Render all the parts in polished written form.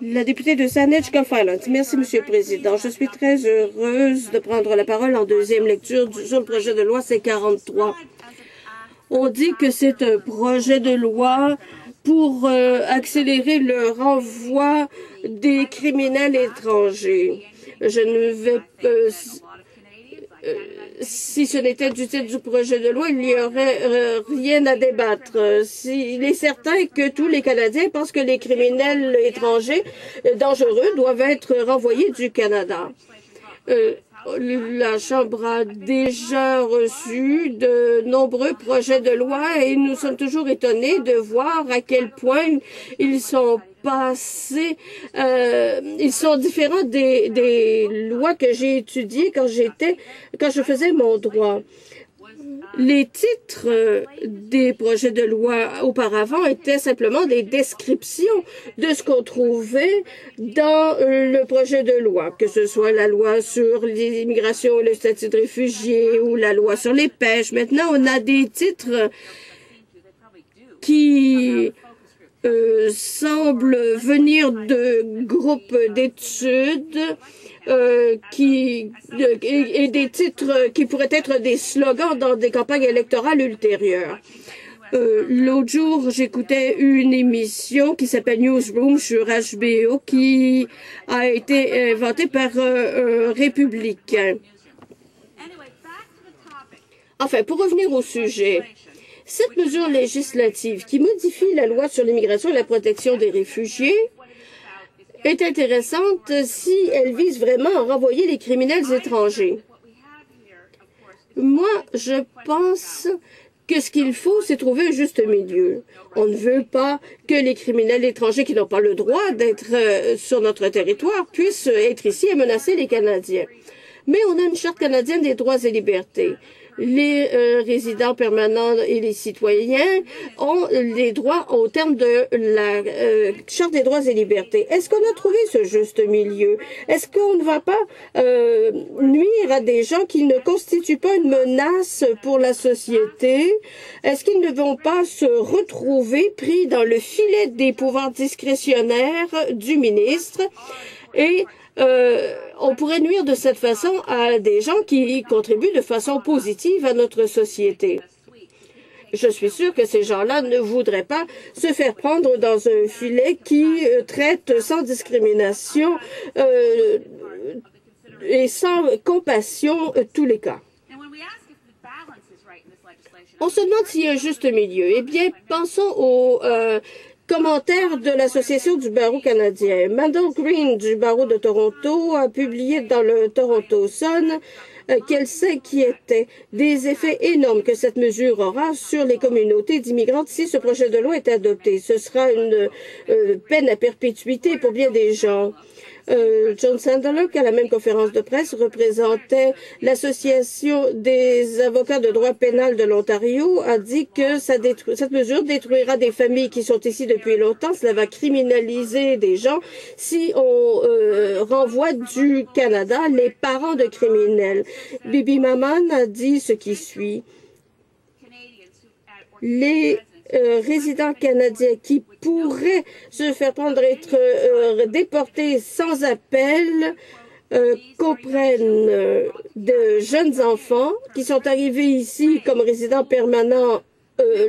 La députée de Saanich-Goldfield. Merci, Monsieur le Président. Je suis très heureuse de prendre la parole en deuxième lecture sur le projet de loi C-43. On dit que c'est un projet de loi pour accélérer le renvoi des criminels étrangers. Je ne vais si ce n'était du titre du projet de loi, il n'y aurait rien à débattre. Il est certain que tous les Canadiens pensent que les criminels étrangers dangereux doivent être renvoyés du Canada. La Chambre a déjà reçu de nombreux projets de loi et nous sommes toujours étonnés de voir à quel point ils sont passés, ils sont différents des lois que j'ai étudiées quand je faisais mon droit. Les titres des projets de loi auparavant étaient simplement des descriptions de ce qu'on trouvait dans le projet de loi, que ce soit la loi sur l'immigration et le statut de réfugié ou la loi sur les pêches. Maintenant, on a des titres qui semblent venir de groupes d'études et des titres qui pourraient être des slogans dans des campagnes électorales ultérieures. L'autre jour, j'écoutais une émission qui s'appelle Newsroom sur HBO qui a été inventée par un républicain. Enfin, pour revenir au sujet, cette mesure législative qui modifie la loi sur l'immigration et la protection des réfugiés est intéressante si elle vise vraiment à renvoyer les criminels étrangers. Moi, je pense que ce qu'il faut, c'est trouver un juste milieu. On ne veut pas que les criminels étrangers qui n'ont pas le droit d'être sur notre territoire puissent être ici et menacer les Canadiens. Mais on a une Charte canadienne des droits et libertés. Les résidents permanents et les citoyens ont les droits au terme de la Charte des droits et libertés. Est-ce qu'on a trouvé ce juste milieu? Est-ce qu'on ne va pas nuire à des gens qui ne constituent pas une menace pour la société? Est-ce qu'ils ne vont pas se retrouver pris dans le filet des pouvoirs discrétionnaires du ministre? Et on pourrait nuire de cette façon à des gens qui contribuent de façon positive à notre société. Je suis sûre que ces gens-là ne voudraient pas se faire prendre dans un filet qui traite sans discrimination et sans compassion tous les cas. On se demande s'il y a un juste milieu. Eh bien, pensons aux commentaire de l'Association du barreau canadien. Mandel Green du barreau de Toronto a publié dans le Toronto Sun qu'elle s'inquiétait des effets énormes que cette mesure aura sur les communautés d'immigrantes si ce projet de loi est adopté. Ce sera une peine à perpétuité pour bien des gens. John Sandler, qui à la même conférence de presse représentait l'Association des avocats de droit pénal de l'Ontario, a dit que cette mesure détruira des familles qui sont ici depuis longtemps. Cela va criminaliser des gens si on renvoie du Canada les parents de criminels. Bibi Maman a dit ce qui suit. Les résidents canadiens qui pourraient se faire prendre être déportés sans appel comprennent de jeunes enfants qui sont arrivés ici comme résidents permanents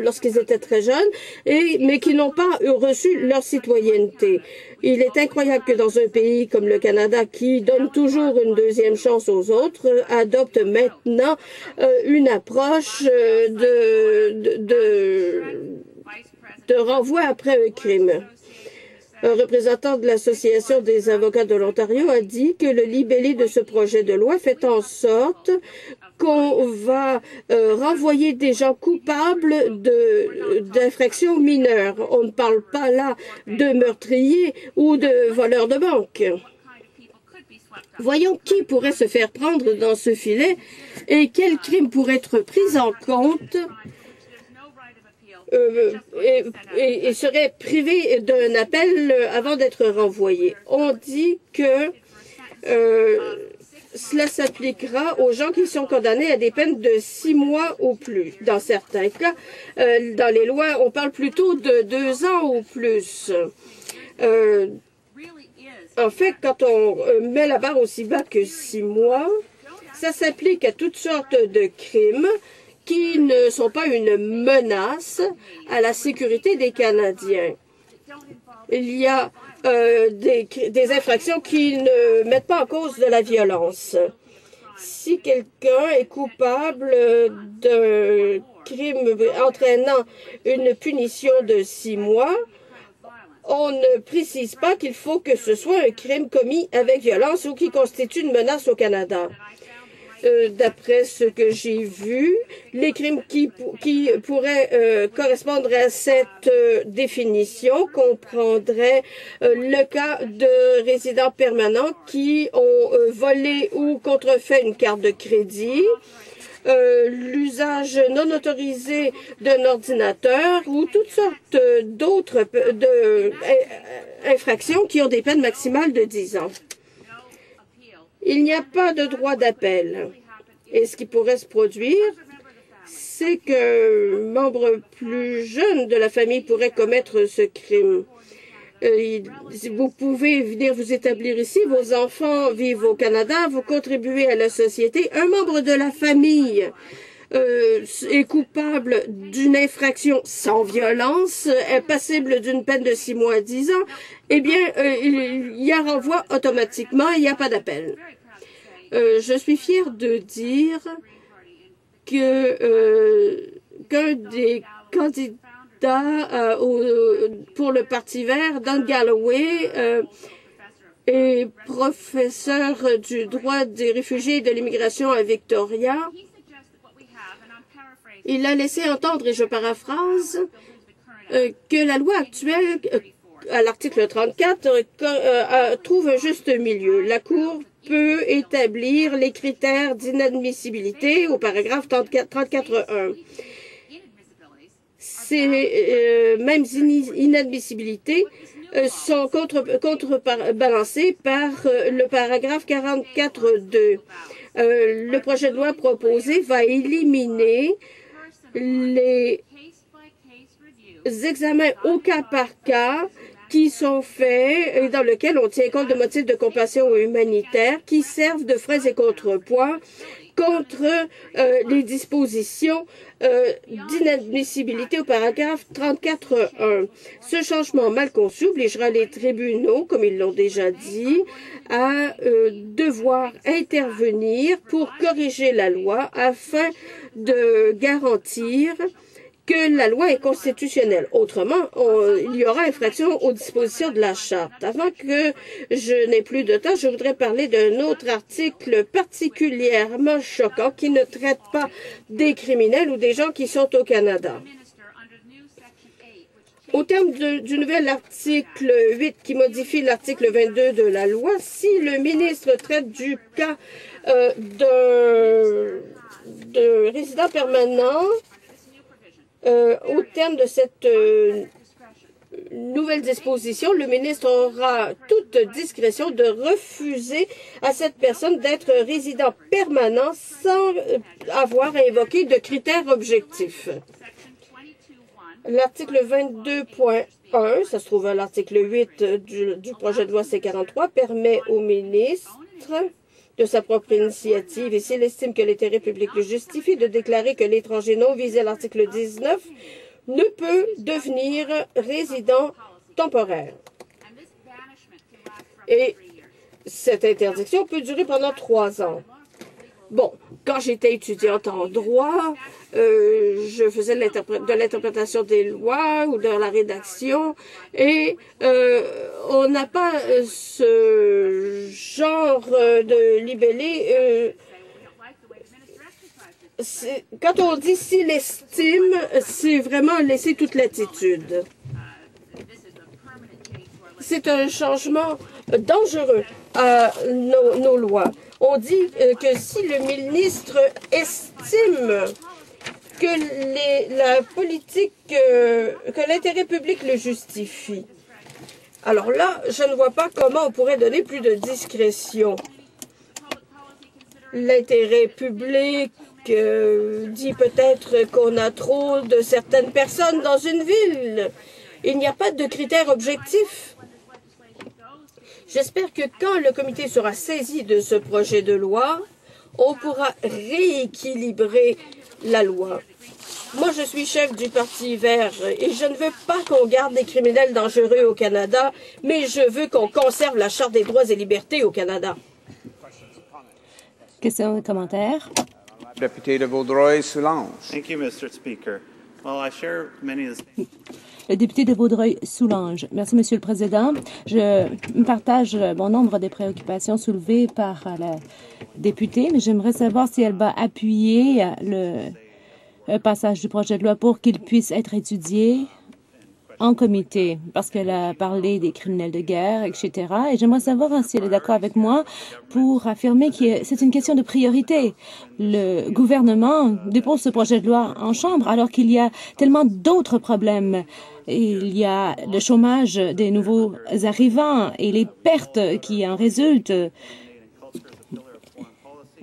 lorsqu'ils étaient très jeunes, mais qui n'ont pas reçu leur citoyenneté. Il est incroyable que dans un pays comme le Canada, qui donne toujours une deuxième chance aux autres, adopte maintenant une approche de renvoi après un crime. Un représentant de l'Association des avocats de l'Ontario a dit que le libellé de ce projet de loi fait en sorte qu'on va renvoyer des gens coupables d'infractions mineures. On ne parle pas là de meurtriers ou de voleurs de banque. Voyons qui pourrait se faire prendre dans ce filet et quel crime pourrait être pris en compte et serait privé d'un appel avant d'être renvoyé. On dit que cela s'appliquera aux gens qui sont condamnés à des peines de 6 mois ou plus. Dans certains cas, dans les lois, on parle plutôt de 2 ans ou plus. En fait, quand on met la barre aussi bas que 6 mois, ça s'applique à toutes sortes de crimes qui ne sont pas une menace à la sécurité des Canadiens. Il y a des infractions qui ne mettent pas en cause de la violence. Si quelqu'un est coupable d'un crime entraînant une punition de 6 mois, on ne précise pas qu'il faut que ce soit un crime commis avec violence ou qui constitue une menace au Canada. D'après ce que j'ai vu, les crimes qui pourraient correspondre à cette définition comprendraient le cas de résidents permanents qui ont volé ou contrefait une carte de crédit, l'usage non autorisé d'un ordinateur ou toutes sortes d'autres infractions qui ont des peines maximales de 10 ans. Il n'y a pas de droit d'appel. Et ce qui pourrait se produire, c'est qu'un membre plus jeune de la famille pourrait commettre ce crime. Vous pouvez venir vous établir ici, vos enfants vivent au Canada, vous contribuez à la société. Un membre de la famille est coupable d'une infraction sans violence, est passible d'une peine de 6 mois à 10 ans, eh bien, il y a renvoi automatiquement, il n'y a pas d'appel. Je suis fière de dire que qu'un des candidats pour le Parti vert, Don Galloway, est professeur du droit des réfugiés et de l'immigration à Victoria. Il a laissé entendre, et je paraphrase, que la loi actuelle, à l'article 34, trouve un juste milieu. La Cour peut établir les critères d'inadmissibilité au paragraphe 34.1. Ces mêmes inadmissibilités sont contrebalancées par le paragraphe 44.2. Le projet de loi proposé va éliminer les examens au cas par cas qui sont faits et dans lesquels on tient compte de motifs de compassion humanitaire qui servent de freins et contrepoids contre les dispositions d'inadmissibilité au paragraphe 34.1. Ce changement mal conçu obligera les tribunaux, comme ils l'ont déjà dit, à devoir intervenir pour corriger la loi afin de garantir que la loi est constitutionnelle. Autrement, il y aura infraction aux dispositions de la Charte. Avant que je n'ai plus de temps, je voudrais parler d'un autre article particulièrement choquant qui ne traite pas des criminels ou des gens qui sont au Canada. Au terme du nouvel article 8 qui modifie l'article 22 de la loi, si le ministre traite du cas de résident permanent, au terme de cette nouvelle disposition, le ministre aura toute discrétion de refuser à cette personne d'être résident permanent sans avoir à évoquer de critères objectifs. L'article 22.1, ça se trouve à l'article 8 du projet de loi C-43, permet au ministre de sa propre initiative et s'il estime que l'intérêt public le justifie de déclarer que l'étranger non visé à l'article 19 ne peut devenir résident temporaire. Et cette interdiction peut durer pendant 3 ans. Bon, quand j'étais étudiante en droit, je faisais de l'interprétation des lois ou de la rédaction et on n'a pas ce genre de libellé. Quand on dit s'il estime, c'est vraiment laisser toute latitude. C'est un changement dangereux à nos lois. On dit que si le ministre estime que la politique, que l'intérêt public le justifie, alors là, je ne vois pas comment on pourrait donner plus de discrétion. L'intérêt public dit peut-être qu'on a trop de certaines personnes dans une ville. Il n'y a pas de critères objectifs. J'espère que quand le comité sera saisi de ce projet de loi, on pourra rééquilibrer la loi. Moi, je suis chef du Parti vert et je ne veux pas qu'on garde les criminels dangereux au Canada, mais je veux qu'on conserve la Charte des droits et libertés au Canada. Questions et commentaires? Député de Vaudreuil-Soulanges. Thank you, Mr. Speaker. Well, I share many of the... Le député de Vaudreuil-Soulanges. Merci, Monsieur le Président. Je partage bon nombre des préoccupations soulevées par la députée, mais j'aimerais savoir si elle va appuyer le passage du projet de loi pour qu'il puisse être étudié en comité, parce qu'elle a parlé des criminels de guerre, etc. Et j'aimerais savoir si elle est d'accord avec moi pour affirmer que c'est une question de priorité. Le gouvernement dépose ce projet de loi en chambre alors qu'il y a tellement d'autres problèmes. Il y a le chômage des nouveaux arrivants et les pertes qui en résultent.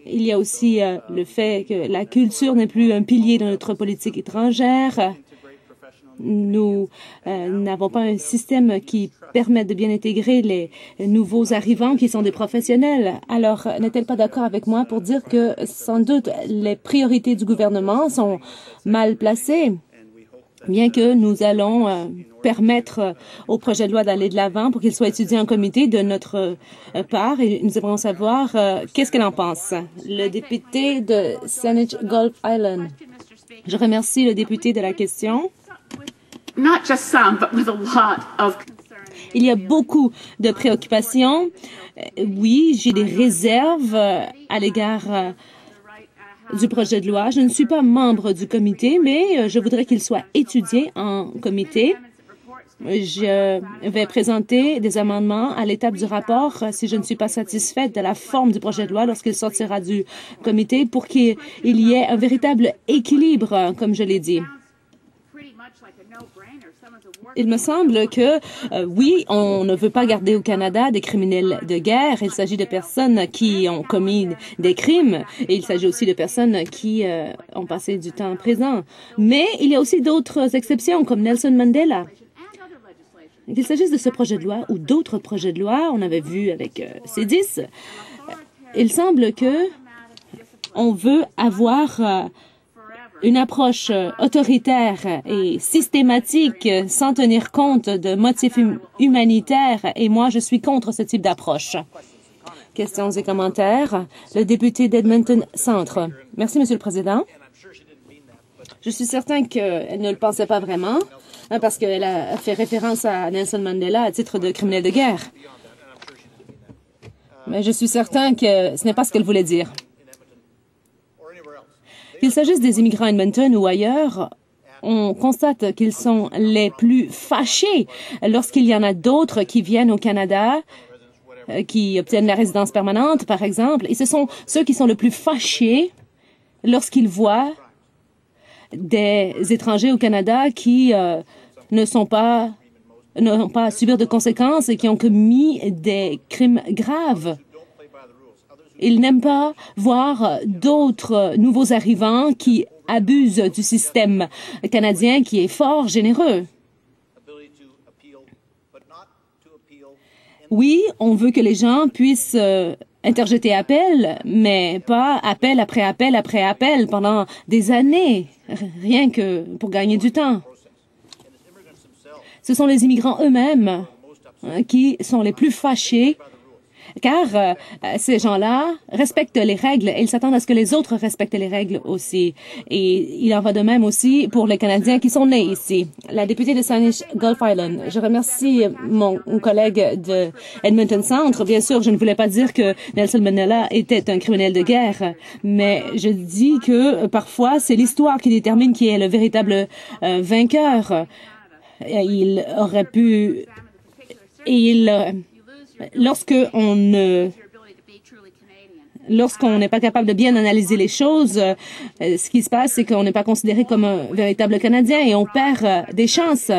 Il y a aussi le fait que la culture n'est plus un pilier de notre politique étrangère. Nous n'avons pas un système qui permette de bien intégrer les nouveaux arrivants qui sont des professionnels. Alors, n'est-elle pas d'accord avec moi pour dire que sans doute les priorités du gouvernement sont mal placées, bien que nous allons permettre au projet de loi d'aller de l'avant pour qu'il soit étudié en comité de notre part et nous aimerons savoir qu'est-ce qu'elle en pense. Le député de Saanich Gulf Island. Je remercie le député de la question. Il y a beaucoup de préoccupations. Oui, j'ai des réserves à l'égard du projet de loi. Je ne suis pas membre du comité, mais je voudrais qu'il soit étudié en comité. Je vais présenter des amendements à l'étape du rapport si je ne suis pas satisfaite de la forme du projet de loi lorsqu'il sortira du comité pour qu'il y ait un véritable équilibre, comme je l'ai dit. Il me semble que, oui, on ne veut pas garder au Canada des criminels de guerre. Il s'agit de personnes qui ont commis des crimes et il s'agit aussi de personnes qui ont passé du temps en prison. Mais il y a aussi d'autres exceptions, comme Nelson Mandela. Qu'il s'agisse de ce projet de loi ou d'autres projets de loi, on avait vu avec C10, il semble que on veut avoir une approche autoritaire et systématique sans tenir compte de motifs humanitaires et moi, je suis contre ce type d'approche. Questions et commentaires. Le député d'Edmonton Centre. Merci, Monsieur le Président. Je suis certain qu'elle ne le pensait pas vraiment, parce qu'elle a fait référence à Nelson Mandela à titre de criminel de guerre. Mais je suis certain que ce n'est pas ce qu'elle voulait dire. Qu'il s'agisse des immigrants à Edmonton ou ailleurs, on constate qu'ils sont les plus fâchés lorsqu'il y en a d'autres qui viennent au Canada, qui obtiennent la résidence permanente, par exemple. Et ce sont ceux qui sont le plus fâchés lorsqu'ils voient des étrangers au Canada qui n'ont pas à subir de conséquences et qui ont commis des crimes graves. Ils n'aiment pas voir d'autres nouveaux arrivants qui abusent du système canadien qui est fort généreux. Oui, on veut que les gens puissent interjeter appel, mais pas appel après appel après appel pendant des années, rien que pour gagner du temps. Ce sont les immigrants eux-mêmes qui sont les plus fâchés, car ces gens-là respectent les règles et ils s'attendent à ce que les autres respectent les règles aussi. Et il en va de même aussi pour les Canadiens qui sont nés ici. La députée de Saanich Gulf Island, je remercie mon collègue de Edmonton Centre. Bien sûr, je ne voulais pas dire que Nelson Mandela était un criminel de guerre, mais je dis que parfois c'est l'histoire qui détermine qui est le véritable vainqueur. Il aurait pu... Lorsqu'on n'est pas capable de bien analyser les choses, ce qui se passe, c'est qu'on n'est pas considéré comme un véritable Canadien et on perd des chances.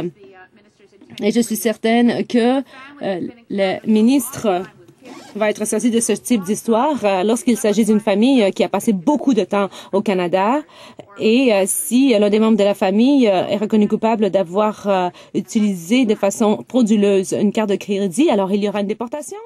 Et je suis certaine que le ministre va être saisi de ce type d'histoire lorsqu'il s'agit d'une famille qui a passé beaucoup de temps au Canada et si l'un des membres de la famille est reconnu coupable d'avoir utilisé de façon frauduleuse une carte de crédit, alors il y aura une déportation.